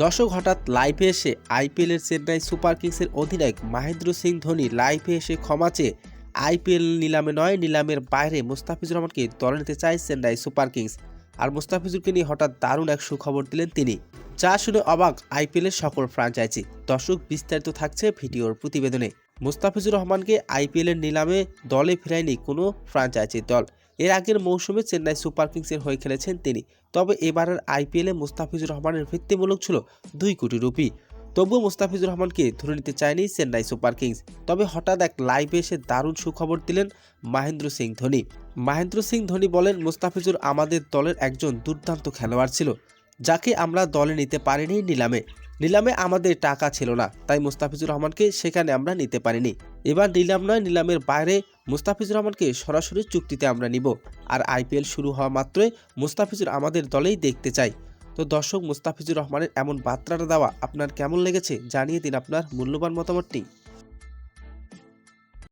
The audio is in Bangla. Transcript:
দর্শক হঠাৎ লাইভে এসে আইপিএলের চেন্নাই সুপার কিংসের অধিনায়ক মহেন্দ্র সিং ধোনি লাইভে এসে ক্ষমা চেয়ে আইপিএল নিলামে নয় নিলামের বাইরে মুস্তাফিজুর রহমানকে দলে নিতে চায় চেন্নাই সুপার কিংস। আর মুস্তাফিজুরকে নিয়ে হঠাৎ দারুণ এক সুখবর দিলেন তিনি, যা শুনে অবাক আইপিএলের সকল ফ্র্যাঞ্চাইজি। দর্শক বিস্তারিত থাকছে ভিডিওর প্রতিবেদনে। মুস্তাফিজুর রহমানকে আইপিএলের নিলামে দলে ফেরায়নি কোনো ফ্র্যাঞ্চাইজির দল। এর আগের মৌসুমে চেন্নাই সুপার কিংসের হয়ে খেলেছেন তিনি। তবে এবারের আইপিএলে মুস্তাফিজুর রহমানের ভিত্তিমূলক ছিল 2 কোটি রুপি। তবুও মুস্তাফিজুর রহমানকে ধরে নিতে চায়নি চেন্নাই সুপার কিংস। তবে হঠাৎ এক লাইভে এসে দারুণ সুখবর দিলেন মহেন্দ্র সিং ধোনি। মহেন্দ্র সিং ধোনি বলেন, মুস্তাফিজুর আমাদের দলের একজন দুর্দান্ত খেলোয়াড় ছিল, যাকে আমরা দলে নিতে পারিনি। নিলামে আমাদের টাকা ছিল না, তাই মুস্তাফিজুর রহমানকে সেখানে আমরা নিতে পারিনি। এবার নিলাম নয় নিলামের বাইরে মুস্তাফিজুর রহমানকে সরাসরি চুক্তিতে আমরা নিব। আর আইপিএল শুরু হওয়া মাত্রই মুস্তাফিজুর আমাদের দলেই দেখতে চাই। তো দর্শক, মুস্তাফিজুর রহমানের এমন বার্তাটা দেওয়া আপনার কেমন লেগেছে জানিয়ে দিন আপনার মূল্যবান মতামতটি।